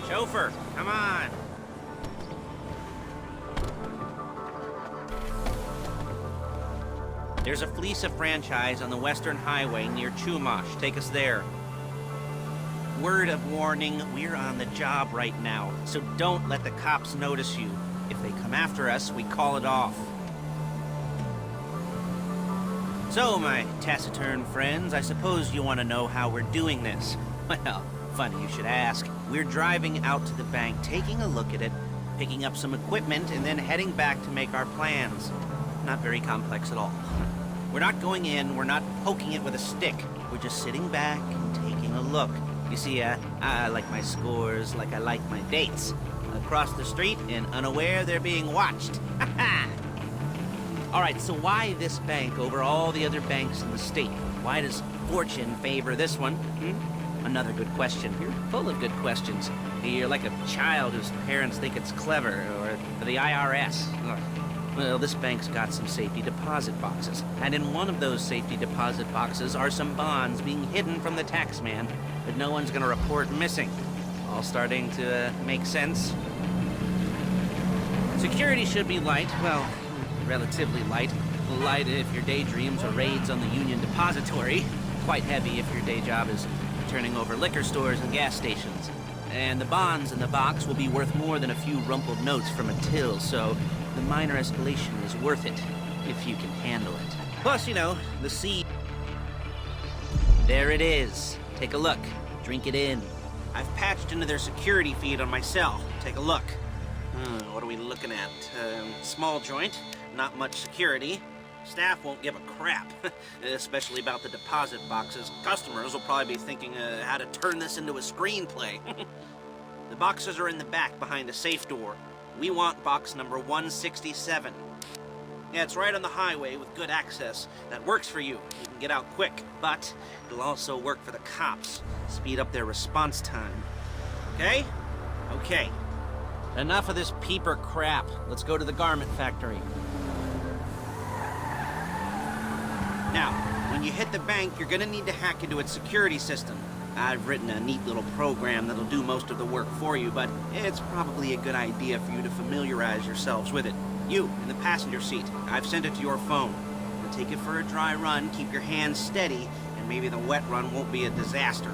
Chauffeur, come on. There's a Fleeca franchise on the Western Highway near Chumash. Take us there. Word of warning, we're on the job right now, so don't let the cops notice you. If they come after us, we call it off. So, my taciturn friends, I suppose you want to know how we're doing this. Well, funny you should ask. We're driving out to the bank, taking a look at it, picking up some equipment, and then heading back to make our plans. Not very complex at all. We're not going in, we're not poking it with a stick. We're just sitting back and taking a look. You see, I like my scores like I like my dates. Across the street and unaware they're being watched. Alright, so why this bank over all the other banks in the state? Why does fortune favor this one? Another good question. You're full of good questions. You're like a child whose parents think it's clever, or the IRS. Ugh. Well, this bank's got some safety deposit boxes, and in one of those safety deposit boxes are some bonds being hidden from the tax man, but no one's gonna report missing. All starting to make sense? Security should be light, well, relatively light. Light if your daydreams are raids on the Union Depository. Quite heavy if your day job is turning over liquor stores and gas stations. And the bonds in the box will be worth more than a few rumpled notes from a till, so the minor escalation is worth it, if you can handle it. Plus, you know, the sea... There it is. Take a look. Drink it in. I've patched into their security feed on my cell. Take a look. What are we looking at? Small joint, not much security. Staff won't give a crap, especially about the deposit boxes. Customers will probably be thinking how to turn this into a screenplay. The boxes are in the back behind a safe door. We want box number 167. Yeah, it's right on the highway with good access. That works for you. You can get out quick, but it'll also work for the cops. Speed up their response time. Okay? Okay. Enough of this peeper crap. Let's go to the garment factory. Now, when you hit the bank, you're gonna need to hack into its security system. I've written a neat little program that'll do most of the work for you, but it's probably a good idea for you to familiarize yourselves with it. You, in the passenger seat, I've sent it to your phone. Now take it for a dry run, keep your hands steady, and maybe the wet run won't be a disaster.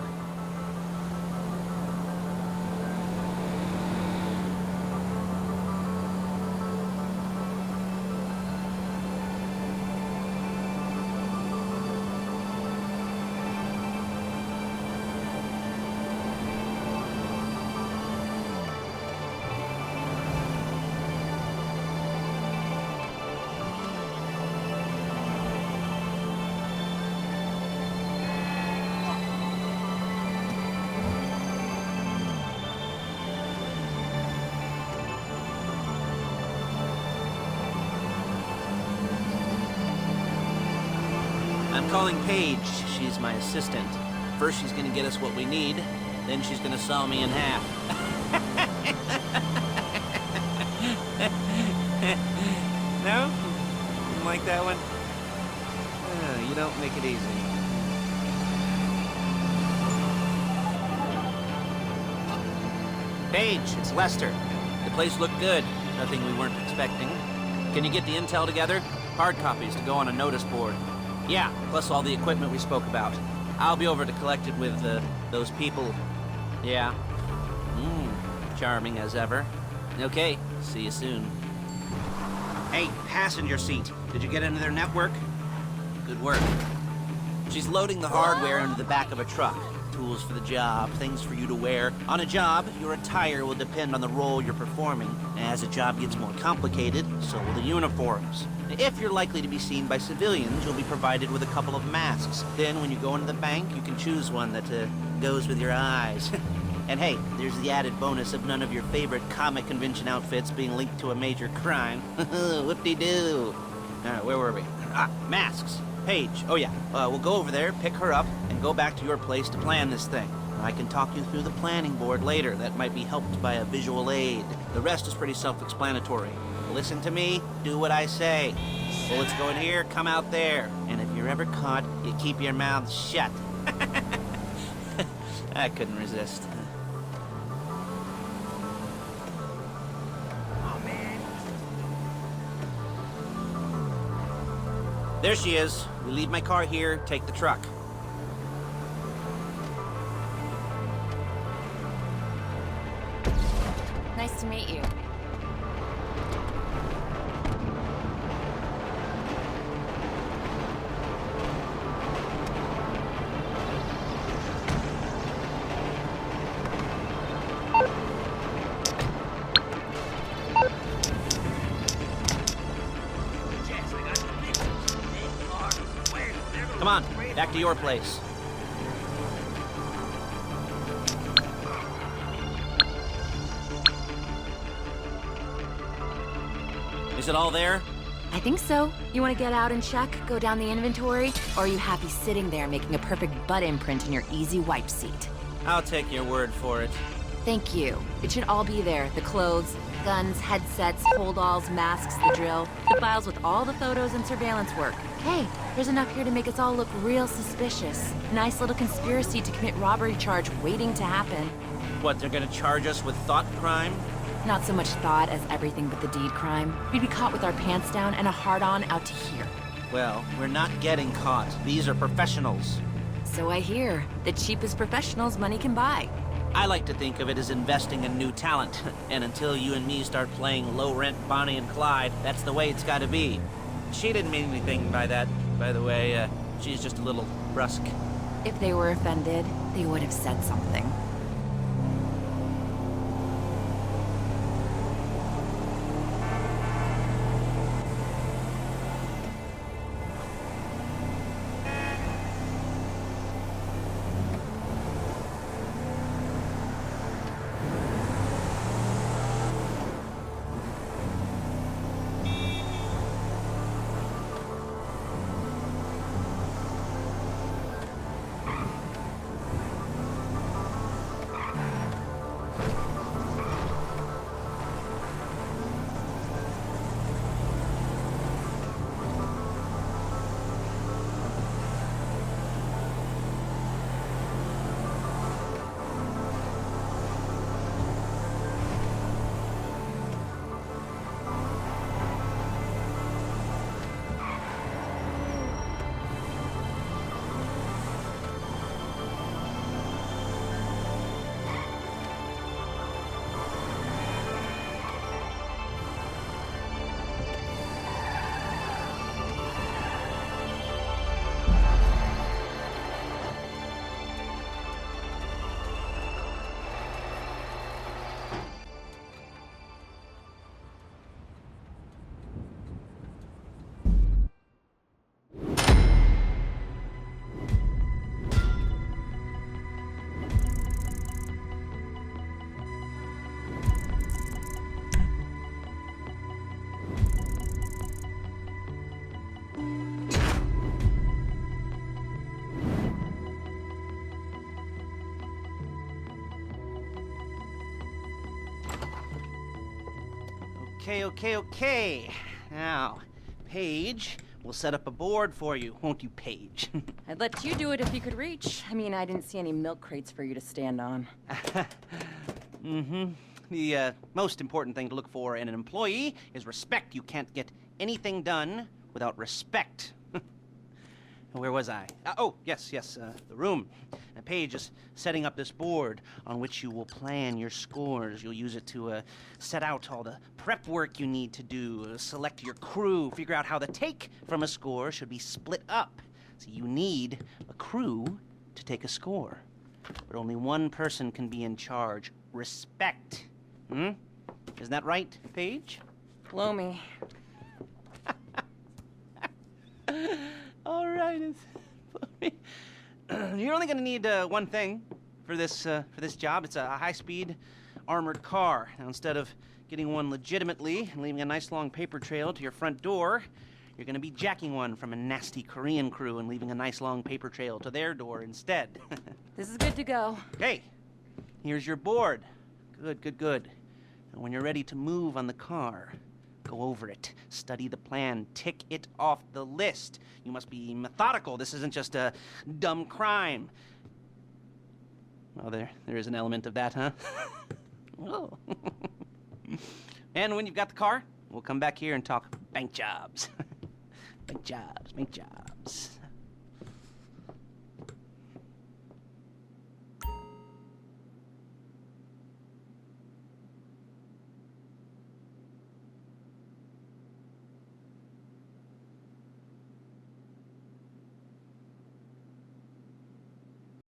I'm calling Paige. She's my assistant. First she's gonna get us what we need, then she's gonna saw me in half. No? Didn't like that one? Oh, you don't make it easy. Paige, it's Lester. The place looked good. Nothing we weren't expecting. Can you get the intel together? Hard copies to go on a notice board. Yeah, plus all the equipment we spoke about. I'll be over to collect it with, those people. Yeah. Charming as ever. Okay, see you soon. Hey, passenger seat. Did you get into their network? Good work. She's loading the hardware into the back of a truck. Tools for the job, things for you to wear. On a job, your attire will depend on the role you're performing. As the job gets more complicated, so will the uniforms. If you're likely to be seen by civilians, you'll be provided with a couple of masks. Then when you go into the bank, you can choose one that goes with your eyes. And hey, there's the added bonus of none of your favorite comic convention outfits being linked to a major crime. Whoop-de-doo. Where were we? Masks. Paige. Oh yeah, we'll go over there, pick her up, and go back to your place to plan this thing. I can talk you through the planning board later. That might be helped by a visual aid. The rest is pretty self-explanatory. Listen to me, do what I say. Bullets go in here, come out there. And if you're ever caught, you keep your mouth shut. I couldn't resist. There she is. We leave my car here, take the truck. Nice to meet you. Come on, back to your place. Is it all there? I think so. You want to get out and check, go down the inventory, or are you happy sitting there making a perfect butt imprint in your easy wipe seat? I'll take your word for it. Thank you. It should all be there. The clothes, guns, headsets, holdalls, masks, the drill. The files with all the photos and surveillance work. Hey, there's enough here to make us all look real suspicious. Nice little conspiracy to commit robbery charge waiting to happen. What, they're gonna charge us with thought crime? Not so much thought as everything but the deed crime. We'd be caught with our pants down and a hard-on out to here. Well, we're not getting caught. These are professionals. So I hear. The cheapest professionals money can buy. I like to think of it as investing in new talent. And until you and me start playing low-rent Bonnie and Clyde, that's the way it's gotta be. She didn't mean anything by that, by the way. She's just a little brusque. If they were offended, they would have said something. Okay. Now, Paige, we'll set up a board for you, won't you, Paige? I'd let you do it if you could reach. I mean, I didn't see any milk crates for you to stand on. The most important thing to look for in an employee is respect. You can't get anything done without respect. Where was I? Yes, the room. Paige is setting up this board on which you will plan your scores. You'll use it to set out all the prep work you need to do, select your crew, figure out how the take from a score should be split up. So you need a crew to take a score. But only one person can be in charge. Respect. Isn't that right, Paige? Blow me. All right, you're only going to need one thing for this job. It's a high-speed armored car. Now, instead of getting one legitimately and leaving a nice long paper trail to your front door, you're going to be jacking one from a nasty Korean crew and leaving a nice long paper trail to their door instead. This is good to go. Okay, here's your board. Good. And when you're ready to move on the car, go over it, study the plan, tick it off the list. You must be methodical. This isn't just a dumb crime. Well, there is an element of that, huh? Oh. And when you've got the car, we'll come back here and talk bank jobs. Make jobs, make jobs.